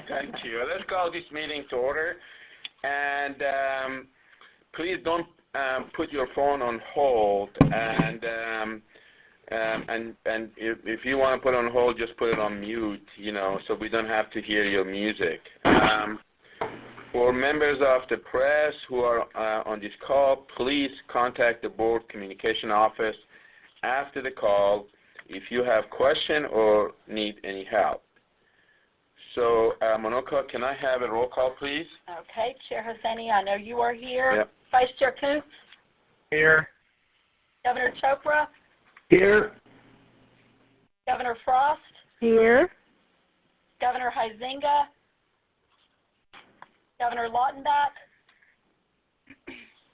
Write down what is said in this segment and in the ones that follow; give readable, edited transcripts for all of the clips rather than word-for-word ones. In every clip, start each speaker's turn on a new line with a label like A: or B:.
A: Thank you. Let's call this meeting to order. And please don't put your phone on hold. And if you want to put it on hold, just put it on mute, so we don't have to hear your music. For members of the press who are on this call, please contact the board communication office after the call if you have questions or need any help. So, Monica, can I have a roll call, please?
B: Okay, Chair Hosseini, I know you are here.
A: Yep.
B: Vice Chair Koontz?
C: Here.
B: Governor Chopra?
C: Here.
B: Governor Frost?
D: Here.
B: Governor Huizenga? Governor Lautenbach?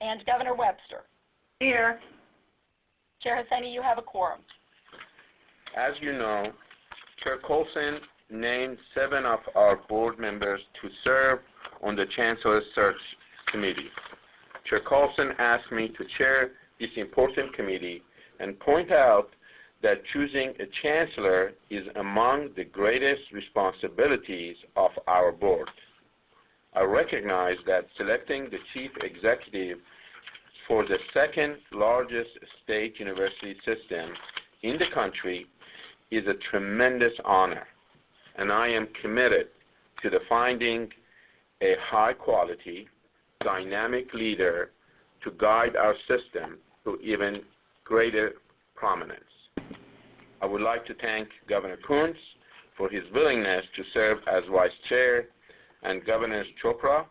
B: And Governor Webster?
D: Here.
B: Chair Hosseini, you have a quorum.
A: As you know, Chair Colson named 7 of our board members to serve on the Chancellor's Search Committee. Chair Colson asked me to chair this important committee and point out that choosing a Chancellor is among the greatest responsibilities of our board. I recognize that selecting the Chief Executive for the second largest state university system in the country is a tremendous honor, and I am committed to finding a high-quality, dynamic leader to guide our system to even greater prominence. I would like to thank Governor Koontz for his willingness to serve as Vice Chair, and Governors Chopra,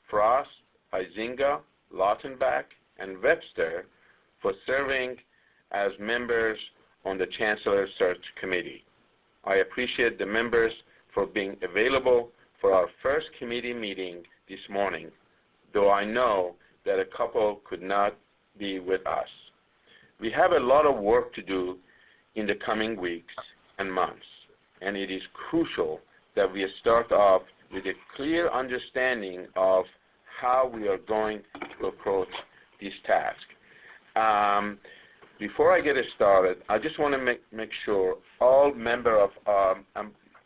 A: Frost, Huizenga, Lautenbach, and Webster for serving as members on the Chancellor Search Committee. I appreciate the members for being available for our first committee meeting this morning, though I know that a couple could not be with us. We have a lot of work to do in the coming weeks and months, and it is crucial that we start off with a clear understanding of how we are going to approach this task. Before I get it started, I just want to make sure all members of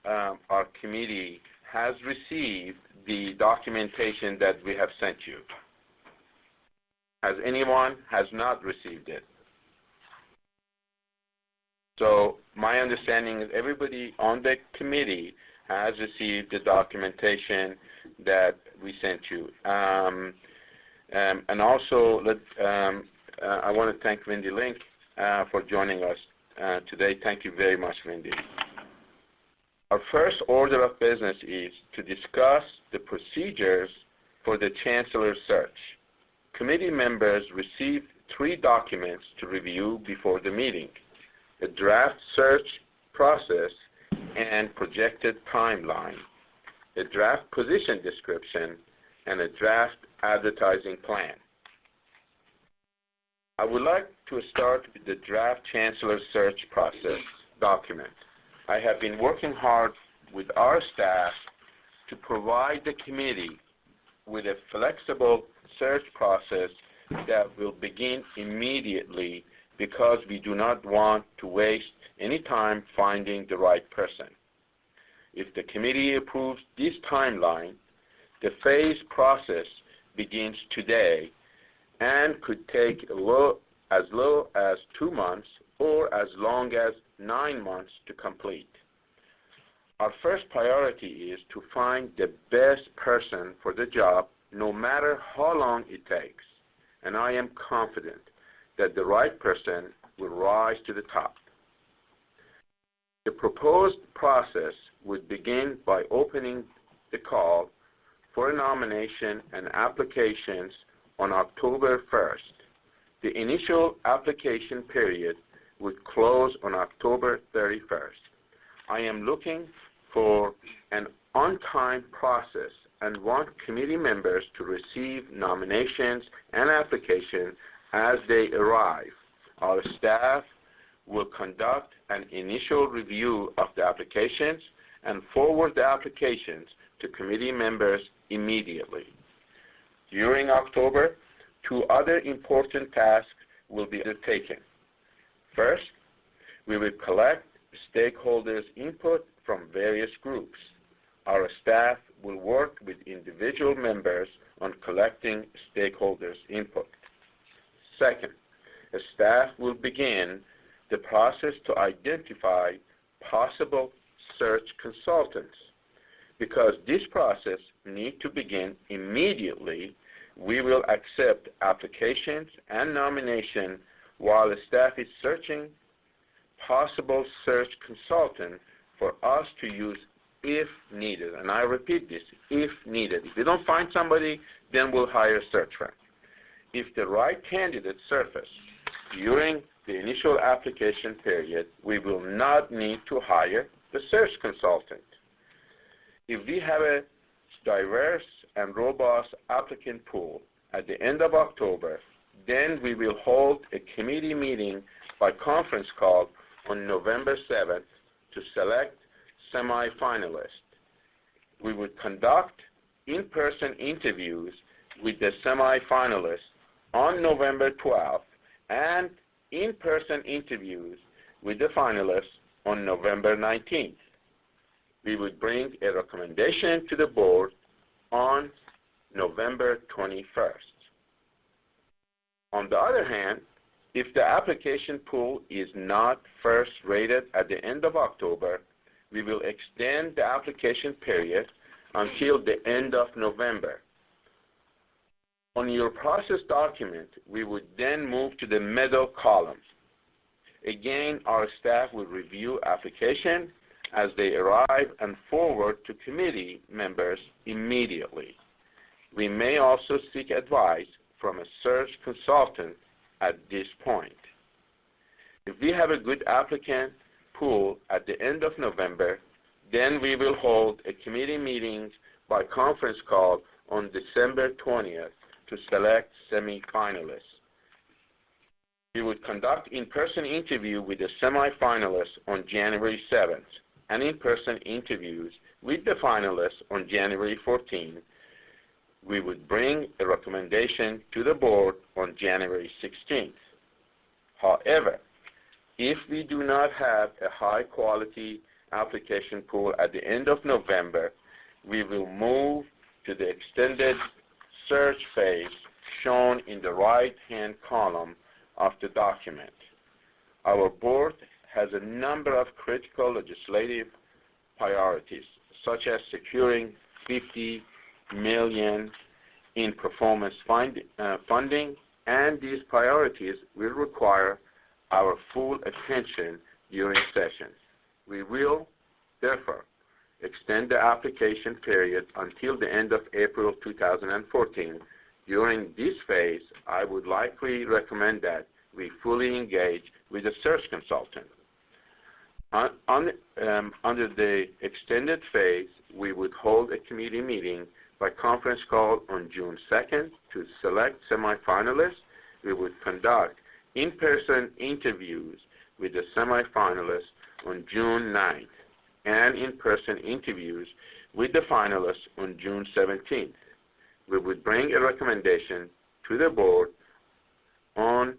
A: our committee has received the documentation that we have sent you. Has anyone has not received it? So my understanding is everybody on the committee has received the documentation that we sent you. And also, I want to thank Wendy Link for joining us today. Thank you very much, Wendy. Our first order of business is to discuss the procedures for the Chancellor search. Committee members received 3 documents to review before the meeting: a draft search process and projected timeline, a draft position description, and a draft advertising plan. I would like to start with the draft Chancellor search process document. I have been working hard with our staff to provide the committee with a flexible search process that will begin immediately because we do not want to waste any time finding the right person. If the committee approves this timeline, the phase process begins today and could take as low as 2 months or as long as 9 months to complete. Our first priority is to find the best person for the job, no matter how long it takes, and I am confident that the right person will rise to the top. The proposed process would begin by opening the call for nomination and applications on October 1st. The initial application period would close on October 31st. I am looking for an on-time process and want committee members to receive nominations and applications as they arrive. Our staff will conduct an initial review of the applications and forward the applications to committee members immediately. During October, 2 other important tasks will be undertaken. First, we will collect stakeholders' input from various groups. our staff will work with individual members on collecting stakeholders' input. Second, the staff will begin the process to identify possible search consultants. Because this process needs to begin immediately, we will accept applications and nominations while the staff is searching possible search consultant for us to use if needed. And I repeat this, if needed. If we don't find somebody, then we'll hire a search firm. If the right candidate surfaces during the initial application period, we will not need to hire the search consultant. If we have a diverse and robust applicant pool at the end of October, then we will hold a committee meeting by conference call on November 7th to select semifinalists. We would conduct in-person interviews with the semifinalists on November 12th and in-person interviews with the finalists on November 19th. We would bring a recommendation to the board on November 21st. On the other hand, if the application pool is not first rated at the end of October, we will extend the application period until the end of November. On your process document, we would then move to the middle column. Again, our staff will review applications as they arrive and forward to committee members immediately. We may also seek advice from a search consultant at this point. If we have a good applicant pool at the end of November, then we will hold a committee meeting by conference call on December 20th to select semifinalists. We would conduct in-person interview with the semifinalists on January 7th and in-person interviews with the finalists on January 14th. We would bring a recommendation to the board on January 16th. However, if we do not have a high-quality application pool at the end of November, we will move to the extended search phase shown in the right-hand column of the document. Our board has a number of critical legislative priorities, such as securing $50 million in performance funding, and these priorities will require our full attention during sessions. We will, therefore, extend the application period until the end of April 2014. During this phase, I would likely recommend that we fully engage with a search consultant. Under the extended phase, we would hold a committee meeting by conference call on June 2nd to select semifinalists. We would conduct in-person interviews with the semifinalists on June 9th and in-person interviews with the finalists on June 17th. We would bring a recommendation to the board on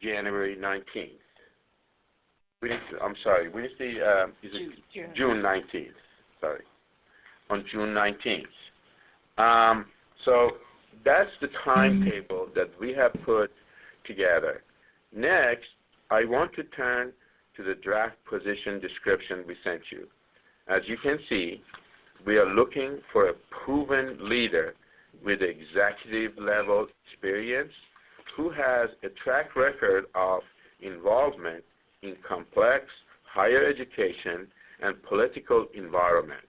A: January 19th. June 19th, sorry, on June 19th. So that's the timetable that we have put together. Next, I want to turn to the draft position description we sent you. As you can see, we are looking for a proven leader with executive level experience who has a track record of involvement in complex higher education and political environments.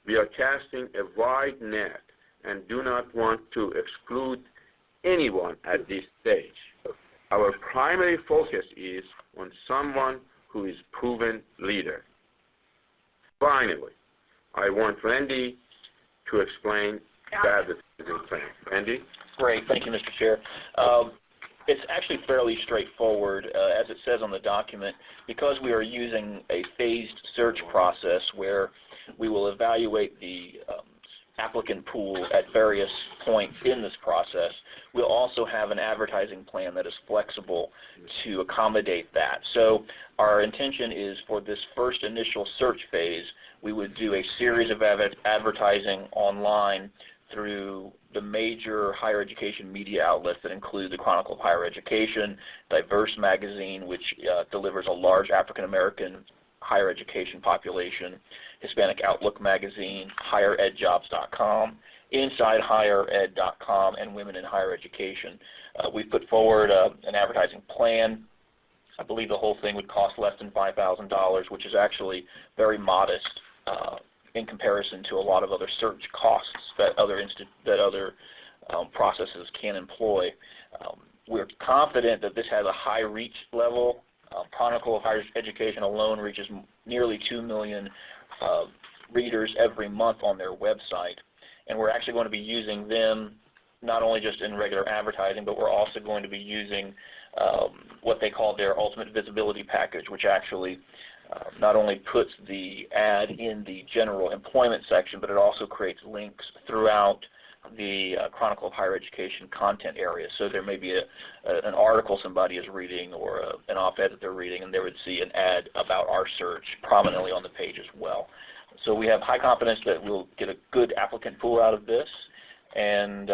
A: We are casting a wide net and do not want to exclude anyone at this stage. Our primary focus is on someone who is proven leader. Finally, I want Randy to explain that decision plan. Randy?
D: Great. Thank you, Mr. Chair. It's actually fairly straightforward, as it says on the document, because we are using a phased search process where we will evaluate the applicant pool at various points in this process. We'll also have an advertising plan that is flexible to accommodate that. So our intention is for this first initial search phase, we would do a series of advertising online through the major higher education media outlets that include the Chronicle of Higher Education, Diverse Magazine, which delivers a large African American higher education population, Hispanic Outlook Magazine, higheredjobs.com, InsideHigherEd.com, and Women in Higher Education. We put forward an advertising plan. I believe the whole thing would cost less than $5,000, which is actually very modest in comparison to a lot of other search costs that other processes can employ. We're confident that this has a high reach level. Chronicle of Higher Education alone reaches nearly 2 million readers every month on their website, and we're actually going to be using them not only just in regular advertising, but we're also going to be using what they call their ultimate visibility package, which actually not only puts the ad in the general employment section, but it also creates links throughout the Chronicle of Higher Education content area. So there may be an article somebody is reading or an op-ed that they're reading, and they would see an ad about our search prominently on the page as well. So we have high confidence that we'll get a good applicant pool out of this. And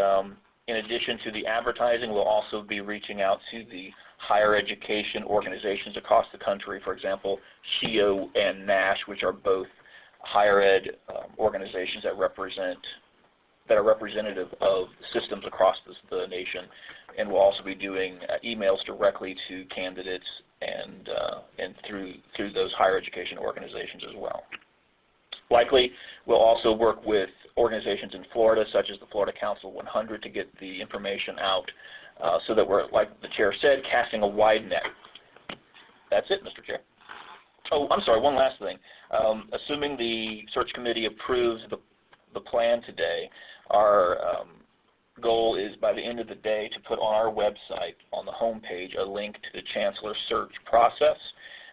D: in addition to the advertising, we'll also be reaching out to the higher education organizations across the country, for example, SHEO and NASH, which are both higher ed organizations that are representative of systems across the nation, and we'll also be doing emails directly to candidates and through those higher education organizations as well. Likely, we'll also work with organizations in Florida, such as the Florida Council 100, to get the information out so that we're, like the chair said, casting a wide net. That's it, Mr. Chair. Oh, I'm sorry, one last thing. Assuming the search committee approves the plan today, our goal is by the end of the day to put on our website on the home page a link to the Chancellor search process,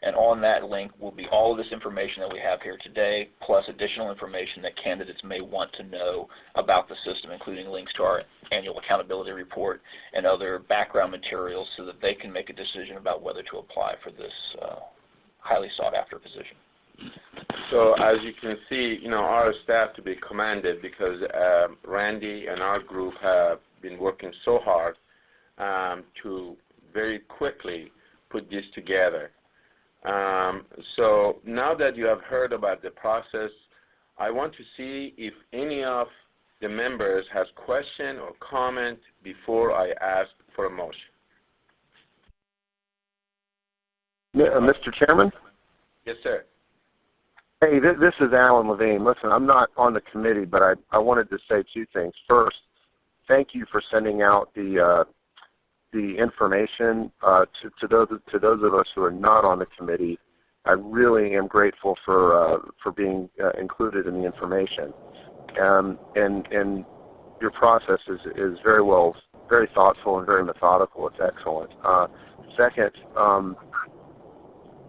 D: and on that link will be all of this information that we have here today, plus additional information that candidates may want to know about the system, including links to our annual accountability report and other background materials so that they can make a decision about whether to apply for this highly sought after position.
A: So as you can see, our staff to be commended because Randy and our group have been working so hard to very quickly put this together. So now that you have heard about the process, I want to see if any of the members has question or comment before I ask for a motion.
C: Mr. Chairman?
A: Yes, sir.
C: Hey, this is Alan Levine. Listen, I'm not on the committee, but I wanted to say two things. First, thank you for sending out the information to those of us who are not on the committee. I really am grateful for being included in the information. And your process is very thoughtful and very methodical. It's excellent. Second,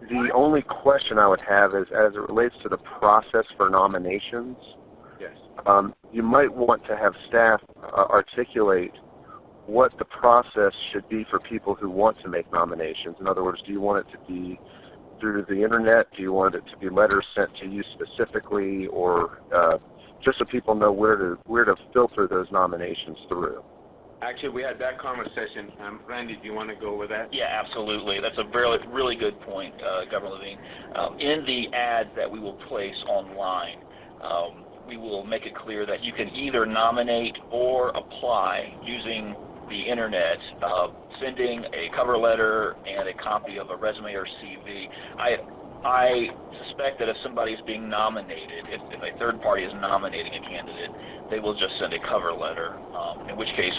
C: the only question I would have is as it relates to the process for nominations.
A: Yes.
C: You might want to have staff articulate what the process should be for people who want to make nominations. In other words, do you want it to be through the internet? Do you want it to be letters sent to you specifically, or just so people know where to filter those nominations through?
A: Actually, we had that conversation. Randy, do you want to go with that?
D: Yeah, absolutely. That's a really good point, Governor Levine. In the ads that we will place online, we will make it clear that you can either nominate or apply using the internet, sending a cover letter and a copy of a resume or CV. I suspect that if somebody is being nominated, if a third party is nominating a candidate, they will just send a cover letter, in which case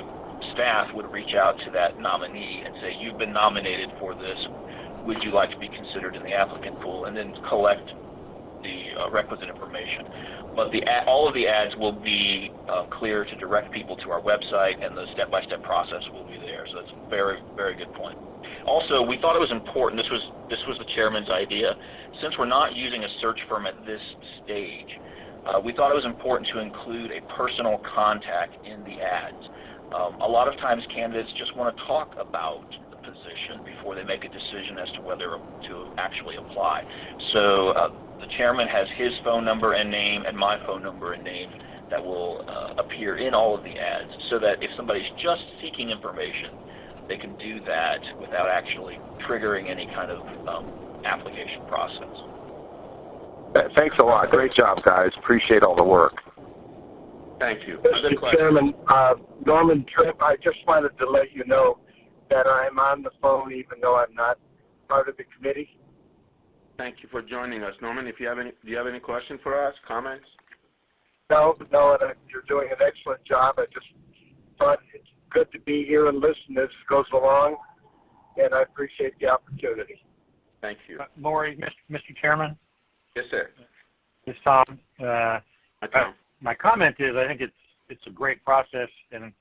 D: staff would reach out to that nominee and say, you've been nominated for this, would you like to be considered in the applicant pool, and then collect the requisite information. But all of the ads will be clear to direct people to our website, and the step-by-step process will be there. So that's a very, very good point. Also, we thought it was important, this was the chairman's idea, since we're not using a search firm at this stage, we thought it was important to include a personal contact in the ads. A lot of times candidates just want to talk about the position before they make a decision as to whether to actually apply. So the chairman has his phone number and name and my phone number and name that will appear in all of the ads, so that if somebody's just seeking information, they can do that without actually triggering any kind of application process.
C: Thanks a lot. Great job, guys. Appreciate all the work.
A: Thank you.
E: Mr. Chairman, Norman Tripp, I just wanted to let you know that I'm on the phone even though I'm not part of the committee.
A: Thank you for joining us. Norman, do you have any questions for us, comments?
E: No, you're doing an excellent job. I just thought it's good to be here and listen as it goes along, and I appreciate the opportunity.
A: Thank you.
F: Lori, Mr. Chairman?
A: Yes, sir.
F: This is Tom.
A: Tom.
F: My comment is I think it's a great process, and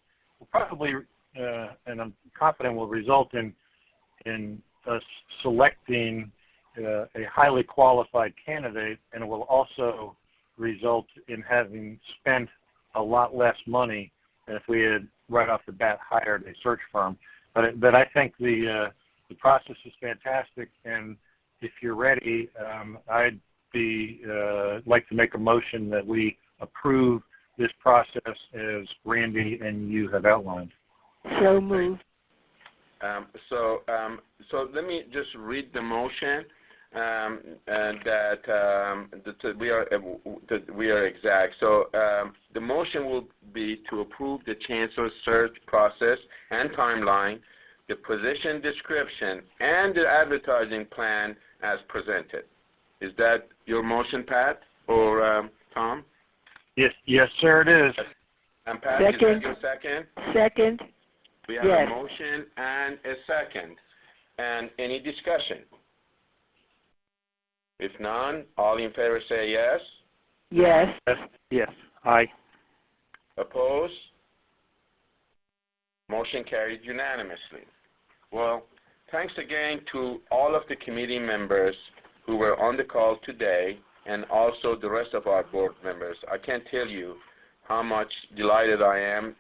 F: will probably, and I'm confident will result in us selecting a highly qualified candidate, and it will also result in having spent a lot less money than if we had right off the bat hired a search firm. But I think the process is fantastic, and if you're ready, I'd like to make a motion that we approve this process as Randy and you have outlined.
G: So moved.
A: So let me just read the motion, and that we are exact. So the motion will be to approve the Chancellor search process and timeline, the position description, and the advertising plan as presented. Is that your motion, Pat, or Tom?
F: Yes, sir, it is.
A: And Pat,
G: Second.
A: Is that your second?
G: Second.
A: We have
G: Yes.
A: a motion and a second. And any discussion? If none, all in favor say yes.
G: Yes.
F: Yes. Aye.
A: Opposed? Motion carried unanimously. Well, thanks again to all of the committee members who were on the call today, and also the rest of our board members. I can't tell you how much delighted I am,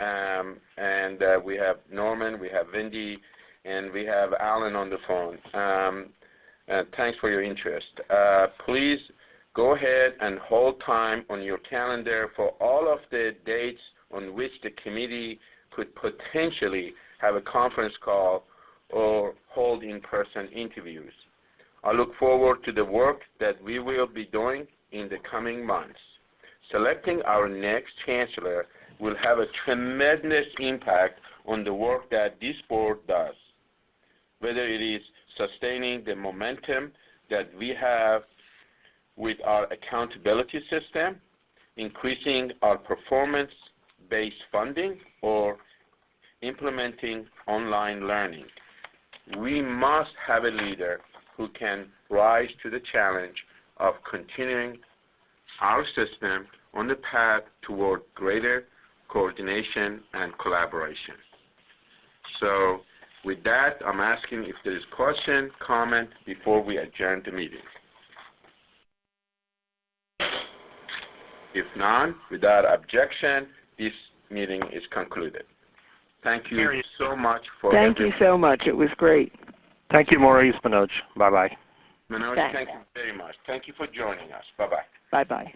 A: and we have Norman, we have Wendy, and we have Alan on the phone. Thanks for your interest. Please go ahead and hold time on your calendar for all of the dates on which the committee could potentially have a conference call or hold in-person interviews. I look forward to the work that we will be doing in the coming months. Selecting our next Chancellor will have a tremendous impact on the work that this board does, whether it is sustaining the momentum that we have with our accountability system, increasing our performance-based funding, or implementing online learning. We must have a leader who can rise to the challenge of continuing our system on the path toward greater coordination and collaboration. So with that, I'm asking if there is question, comment before we adjourn the meeting. If none, without objection, this meeting is concluded. Thank you so much for
G: Thank you so much. It was great.
F: Thank you, Maurice Manoj. Bye-bye.
A: Manoj,
G: Thanks.
A: thank you very much. Thank you for joining us. Bye-bye.
G: Bye-bye.